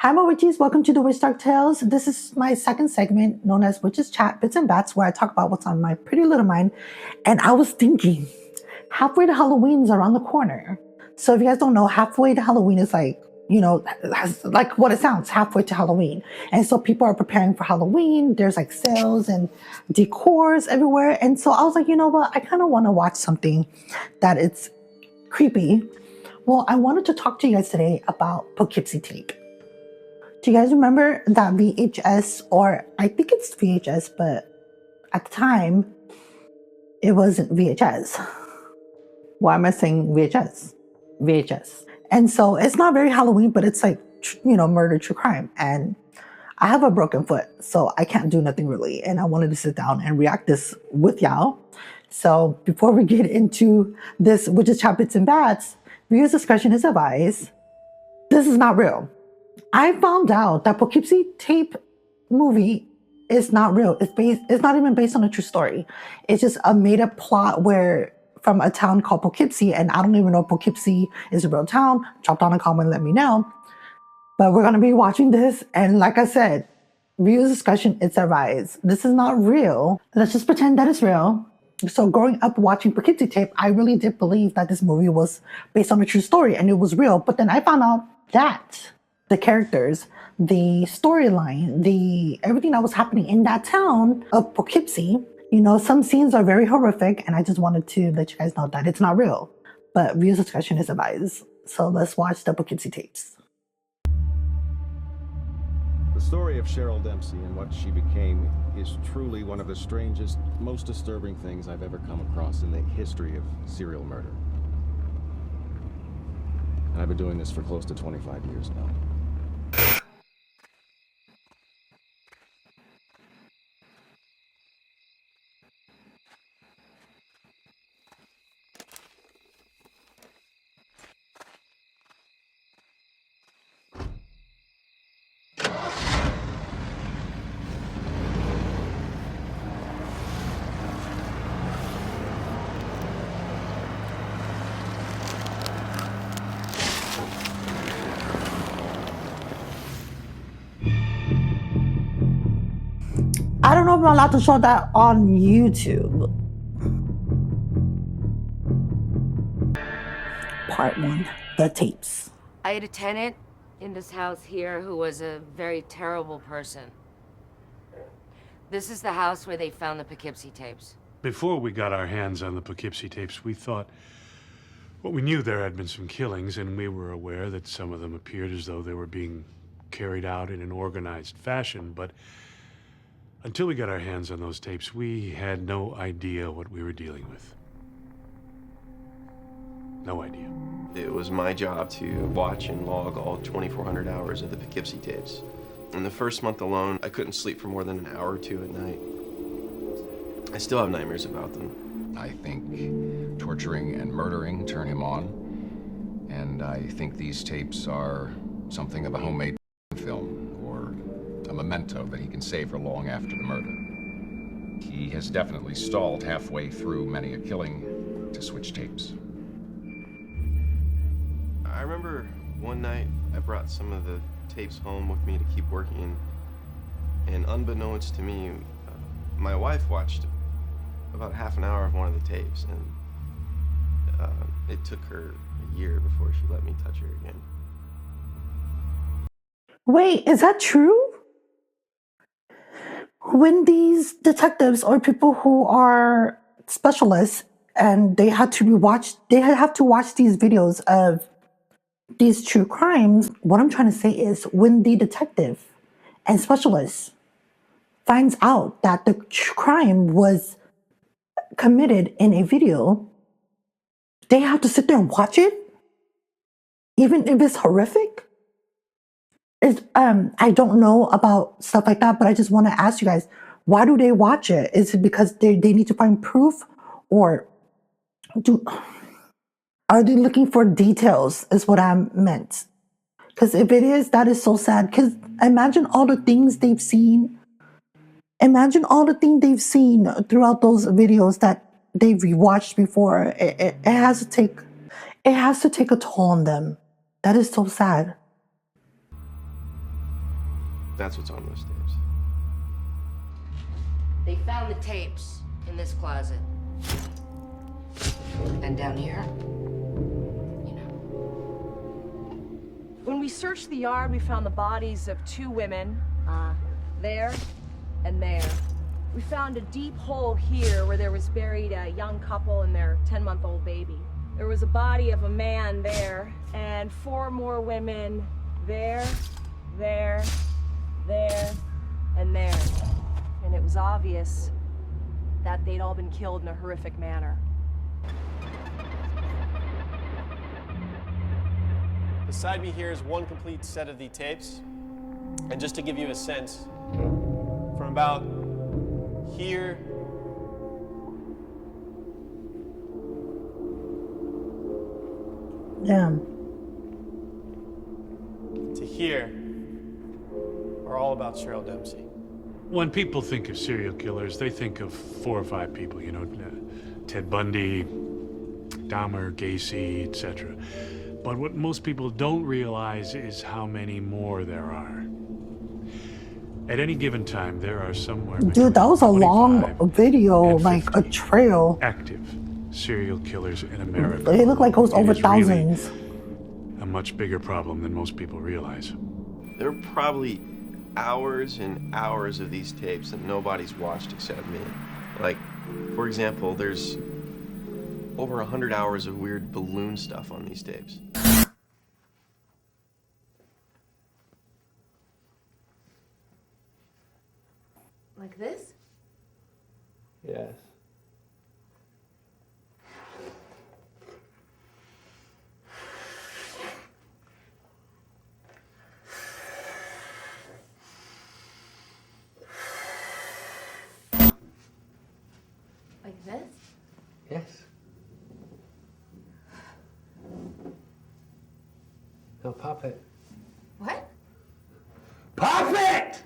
Hi, my witches. Welcome to the WitchDarkTales. This is my second segment known as Witches Chat Bits and Bats, where I talk about what's on my pretty little mind. And I was thinking, halfway to Halloween is around the corner. So if you guys don't know, halfway to Halloween is like, like what it sounds, halfway to Halloween. And so people are preparing for Halloween. There's like sales and decors everywhere. And so I was like, you know what? I kind of want to watch something that it's creepy. Well, I wanted to talk to you guys today about Poughkeepsie Tape. Do you guys remember that VHS, or I think it's VHS, but at the time, it wasn't VHS. Why am I saying VHS? VHS. And so it's not very Halloween, but it's like, murder, true crime. And I have a broken foot, so I can't do nothing really. And I wanted to sit down and react this with y'all. So before we get into this, which is Chat Bits and Bats, viewers' discretion is advised. This is not real. I found out that Poughkeepsie Tape movie is not real. It's not even based on a true story. It's just a made up plot from a town called Poughkeepsie, and I don't even know if Poughkeepsie is a real town. Drop down a comment and let me know. But we're gonna be watching this, and like I said, viewers' discretion is advised. This is not real. Let's just pretend that it's real. So growing up watching Poughkeepsie Tape, I really did believe that this movie was based on a true story and it was real. But then I found out that the characters, the storyline, everything that was happening in that town of Poughkeepsie, some scenes are very horrific, and I just wanted to let you guys know that it's not real. But views discretion is advised. So let's watch the Poughkeepsie Tapes. The story of Cheryl Dempsey and what she became is truly one of the strangest, most disturbing things I've ever come across in the history of serial murder. And I've been doing this for close to 25 years now. I don't know if I'm allowed to show that on YouTube. Part 1, the tapes. I had a tenant in this house here who was a very terrible person. This is the house where they found the Poughkeepsie tapes. Before we got our hands on the Poughkeepsie tapes, we thought... Well, we knew there had been some killings, and we were aware that some of them appeared as though they were being carried out in an organized fashion, but until we got our hands on those tapes, we had no idea what we were dealing with. No idea. It was my job to watch and log all 2,400 hours of the Poughkeepsie tapes. In the first month alone, I couldn't sleep for more than an hour or two at night. I still have nightmares about them. I think torturing and murdering turn him on. And I think these tapes are something of a homemade film, or a memento that he can save for long after the murder. He has definitely stalled halfway through many a killing to switch tapes. I remember one night I brought some of the tapes home with me to keep working, and unbeknownst to me, my wife watched about half an hour of one of the tapes, and it took her a year before she let me touch her again. Wait, is that true? When these detectives or people who are specialists and they have to watch these videos of these true crimes, what I'm trying to say is when the detective and specialist finds out that the crime was committed in a video, they have to sit there and watch it, even if it's horrific. I don't know about stuff like that, but I just want to ask you guys, why do they watch it? Is it because they need to find proof, or are they looking for details is what I meant? Because if it is, that is so sad. Because imagine all the things they've seen. Imagine all the things they've seen throughout those videos that they've watched before. It has to take a toll on them. That is so sad. That's what's on those tapes. They found the tapes in this closet. And down here, you know. When we searched the yard, we found the bodies of 2 women, there and there. We found a deep hole here where there was buried a young couple and their 10-month-old baby. There was a body of a man there, and 4 more women there, there, and there. And it was obvious that they'd all been killed in a horrific manner. Beside me here is one complete set of the tapes. And just to give you a sense, from about here Damn. to here are all about Cheryl Dempsey. When people think of serial killers, they think of 4 or 5 people, you know, Ted Bundy, Dahmer, Gacy, etc. But what most people don't realize is how many more there are. At any given time, there are somewhere Dude, that was a long 25 video, and like a 50 trail. active serial killers in America. It looked like it was over is really thousands. a much bigger problem than most people realize. There are probably hours and hours of these tapes that nobody's watched except me. Like, for example, there's over 100 hours of weird balloon stuff on these tapes. Like this? Yes. Like this? Yes. No, pop it. What? Pop it!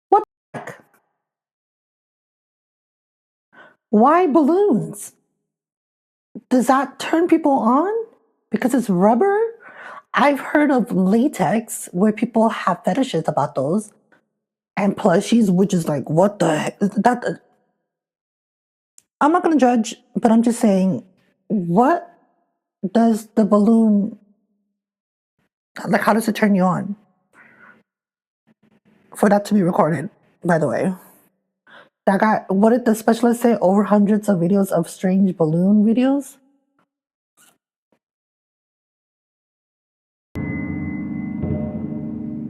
What the heck? Why balloons? Does that turn people on? Because it's rubber? I've heard of latex where people have fetishes about those. And plushies, which is like, what the heck? That, I'm not going to judge, but I'm just saying, what does the balloon, like, how does it turn you on? For that to be recorded, by the way. That guy, what did the specialist say? Over hundreds of videos of strange balloon videos?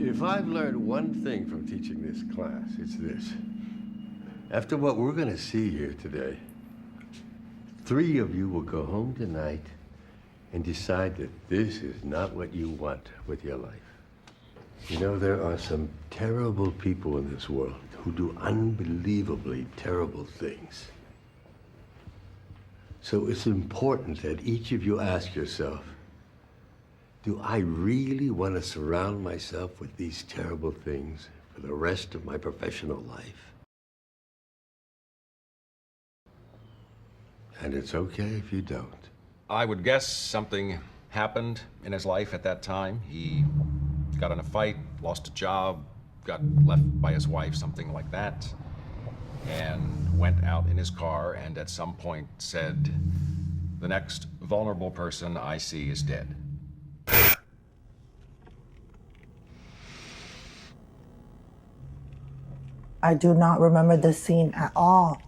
If I've learned one thing from teaching this class, it's this. After what we're going to see here today, 3 of you will go home tonight and decide that this is not what you want with your life. You know, there are some terrible people in this world who do unbelievably terrible things. So it's important that each of you ask yourself, do I really want to surround myself with these terrible things for the rest of my professional life? And it's okay if you don't. I would guess something happened in his life at that time. He got in a fight, lost a job, got left by his wife, something like that, and went out in his car and at some point said, "The next vulnerable person I see is dead." I do not remember this scene at all.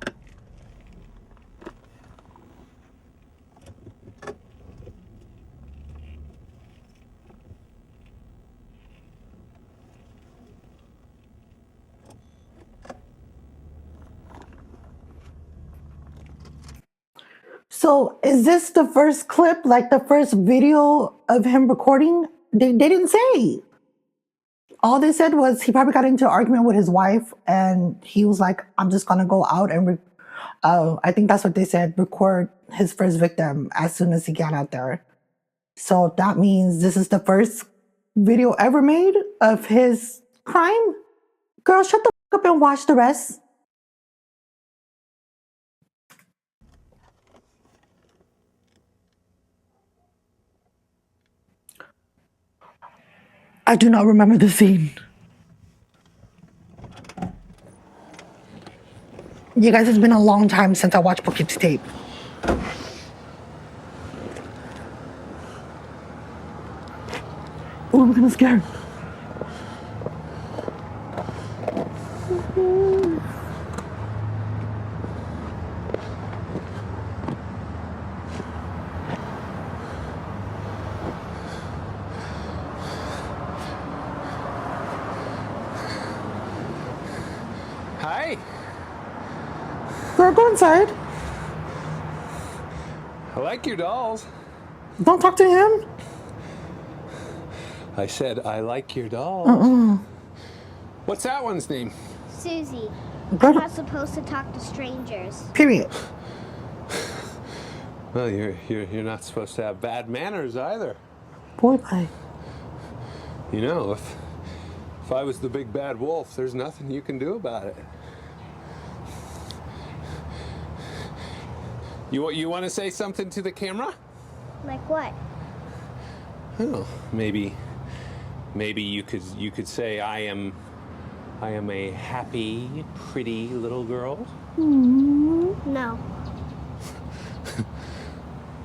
So is this the first clip, like the first video of him recording? They didn't say. All they said was he probably got into an argument with his wife and he was like, I'm just going to go out and, I think that's what they said, record his first victim as soon as he got out there. So that means this is the first video ever made of his crime? Girl, shut the fuck up and watch the rest. I do not remember the scene. You guys, it's been a long time since I watched Poughkeepsie Tape. Oh, I'm kind of scared. Hi. Girl, go inside. I like your dolls. Don't talk to him. I said I like your dolls. What's that one's name? Susie. Girl, I'm not supposed to talk to strangers. period. Well, you're not supposed to have bad manners either. Boy, bye. You know, if I was the big bad wolf, there's nothing you can do about it. You want to say something to the camera? Like what? Oh, maybe you could say I am a happy, pretty little girl. No.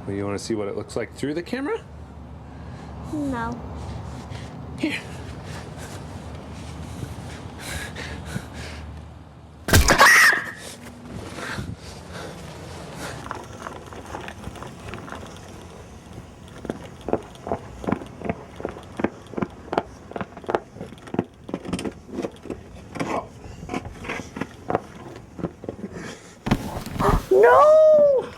Well, you want to see what it looks like through the camera? No. Here. No!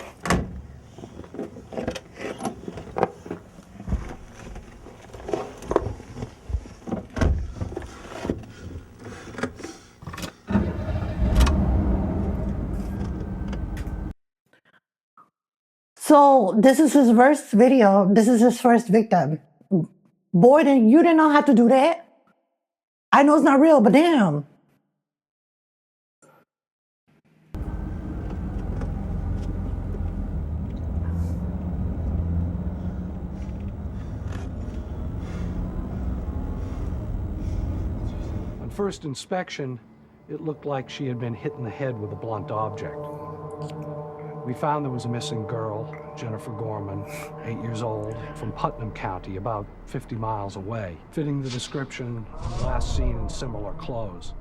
So this is his first video. This is his first victim. Boy, then you did not have to do that. I know it's not real, but damn. On first inspection, it looked like she had been hit in the head with a blunt object. We found there was a missing girl, Jennifer Gorman, 8 years old, from Putnam County, about 50 miles away, fitting the description, last seen in similar clothes.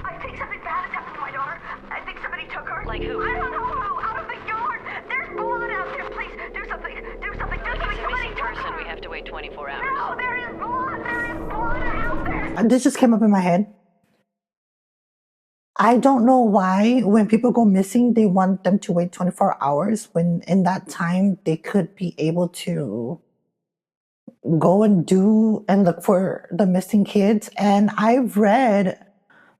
I think something bad has happened to my daughter. I think somebody took her. Like who? I don't know who. Out of the yard. There's blood out there. Please, do something. Do something. Do something. Somebody took her. We have to wait 24 hours. No, there is blood. There is blood out there. This just came up in my head. I don't know why when people go missing, they want them to wait 24 hours when in that time they could be able to go and do and look for the missing kids. And I've read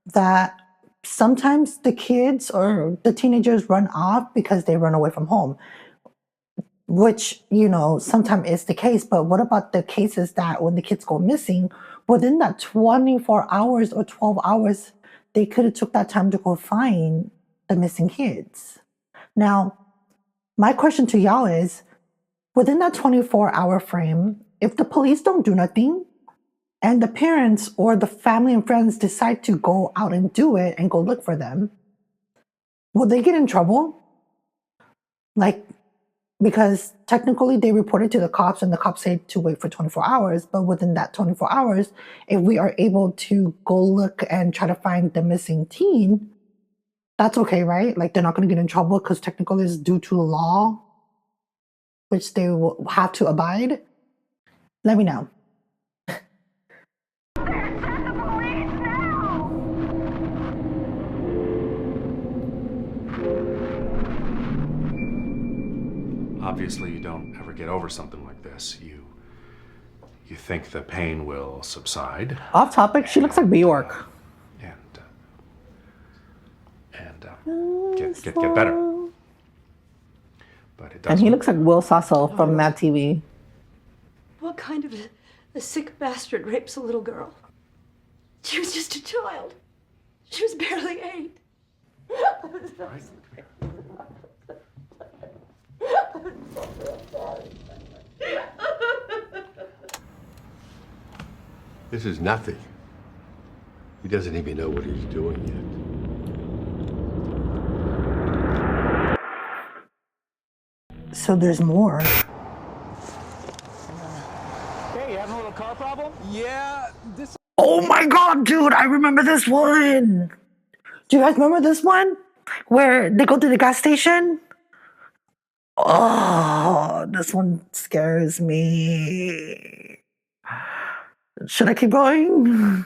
that sometimes the kids or the teenagers run off because they run away from home, which, you know, sometimes is the case. But what about the cases that when the kids go missing, within that 24 hours or 12 hours, they could have took that time to go find the missing kids? Now, my question to y'all is, within that 24-hour frame, if the police don't do nothing and the parents or the family and friends decide to go out and do it and go look for them, will they get in trouble? Like, because technically they reported to the cops and the cops said to wait for 24 hours. But within that 24 hours, if we are able to go look and try to find the missing teen, that's okay, right? Like, they're not going to get in trouble because technically it's due to law, which they will have to abide. Let me know. Obviously, you don't ever get over something like this. You think the pain will subside. Off topic, she looks like Bjork. Get better. But it doesn't. And he looks like Will Sasso from Mad TV. What kind of a sick bastard rapes a little girl? She was just a child. She was barely 8. This is nothing. He doesn't even know what he's doing yet. So there's more. Hey, you having a little car problem? Yeah, this. Oh my god, dude, I remember this one. Do you guys remember this one? Where they go to the gas station? Oh, this one scares me. Should I keep going?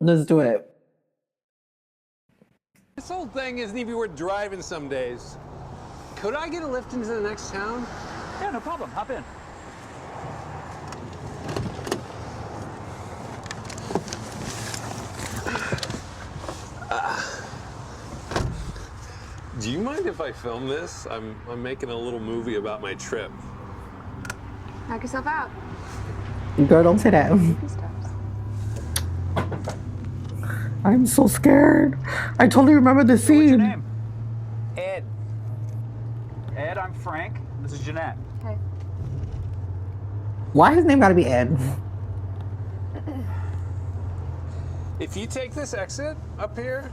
Let's do it. This whole thing isn't even worth driving some days. Could I get a lift into the next town? Yeah, no problem. Hop in. Do you mind if I film this? I'm making a little movie about my trip. Knock yourself out. Girl, don't say that. I'm so scared. I totally remember the scene. What's your name? Ed. Ed, I'm Frank. This is Jeanette. Hey. Why his name gotta be Ed? If you take this exit up here,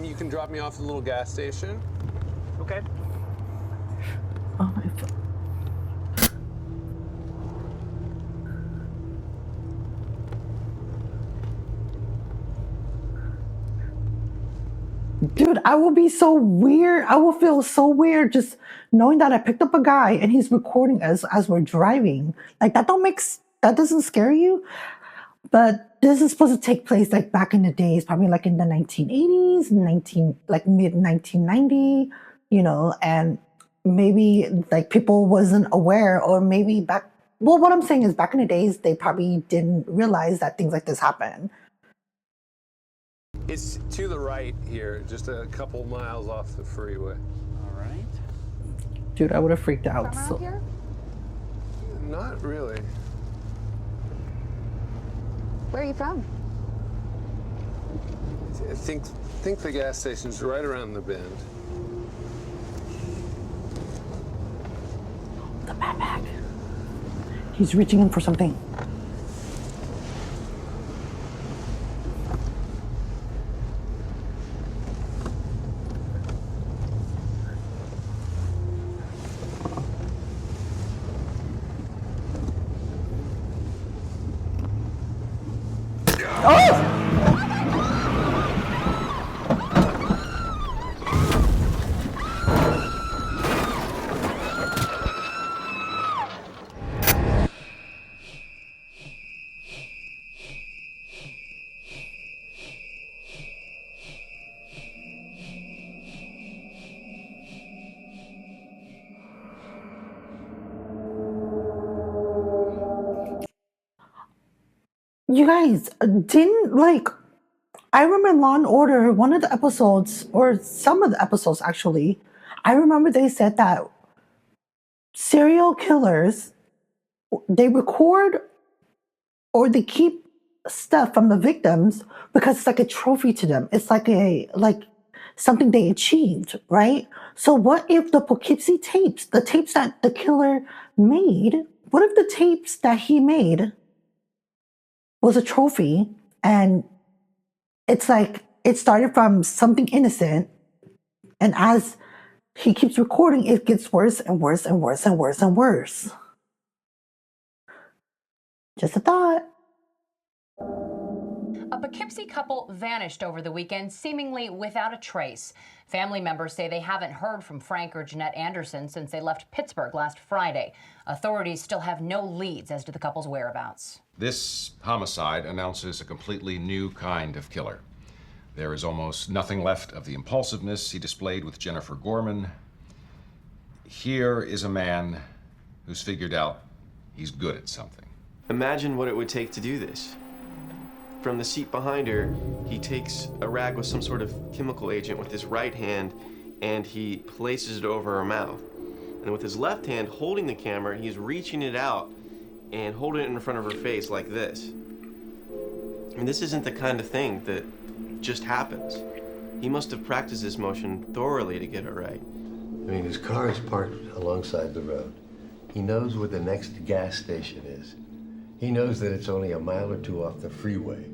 you can drop me off at the little gas station. Okay. Oh my god. Dude, I will be so weird. I will feel so weird just knowing that I picked up a guy and he's recording us as we're driving. Like that doesn't scare you. But this is supposed to take place like back in the days, probably like in the 1980s, mid 1990, and maybe like people wasn't aware, or maybe what I'm saying is back in the days, they probably didn't realize that things like this happen. It's to the right here, just a couple miles off the freeway. All right. Dude, I would have freaked out. From around here? Not really. Where are you from? I think the gas station's right around the bend. The backpack. He's reaching in for something. You guys I remember in Law and Order, one of the episodes, or some of the episodes actually, I remember they said that serial killers, they record or they keep stuff from the victims because it's like a trophy to them. It's like something they achieved, right? So what if the Poughkeepsie tapes, the tapes that the killer made, what if the tapes that he made was a trophy, and it's like it started from something innocent, and as he keeps recording, it gets worse and worse and worse and worse and worse. Just a thought. A Poughkeepsie couple vanished over the weekend, seemingly without a trace. Family members say they haven't heard from Frank or Jeanette Anderson since they left Pittsburgh last Friday. Authorities still have no leads as to the couple's whereabouts. This homicide announces a completely new kind of killer. There is almost nothing left of the impulsiveness he displayed with Jennifer Gorman. Here is a man who's figured out he's good at something. Imagine what it would take to do this. From the seat behind her, he takes a rag with some sort of chemical agent with his right hand and he places it over her mouth. And with his left hand holding the camera, he's reaching it out and holding it in front of her face like this. I mean, this isn't the kind of thing that just happens. He must have practiced this motion thoroughly to get it right. I mean, his car is parked alongside the road. He knows where the next gas station is. He knows that it's only a mile or two off the freeway.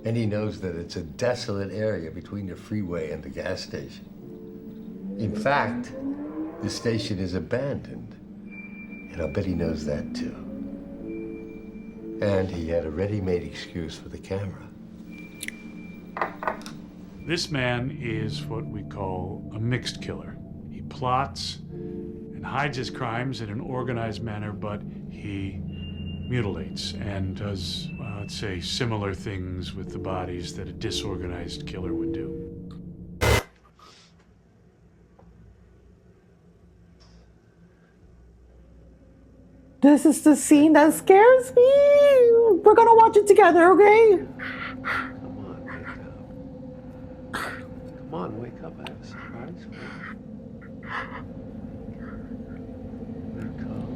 And he knows that it's a desolate area between the freeway and the gas station. In fact, the station is abandoned. And I'll bet he knows that too. And he had a ready-made excuse for the camera. This man is what we call a mixed killer. He plots and hides his crimes in an organized manner, but he mutilates and does, let's say, similar things with the bodies that a disorganized killer would do. This is the scene that scares me. We're gonna watch it together, okay? Come on, wake up. I have a surprise for you. Wake up.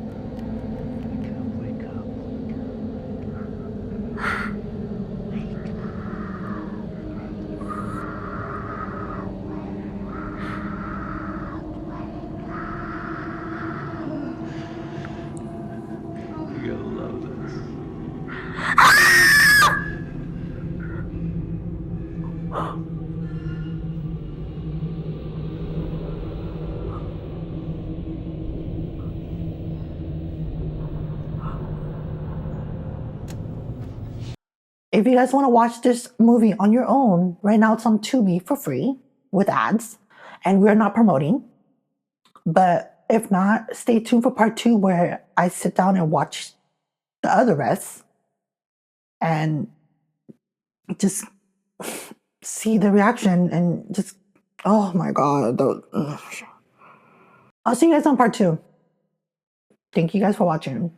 You're gonna love this. If you guys want to watch this movie on your own, right now it's on Tubi for free with ads, and we're not promoting. But if not, stay tuned for part 2 where I sit down and watch the other rest and just see the reaction and just, oh my God. I'll see you guys on part 2. Thank you guys for watching.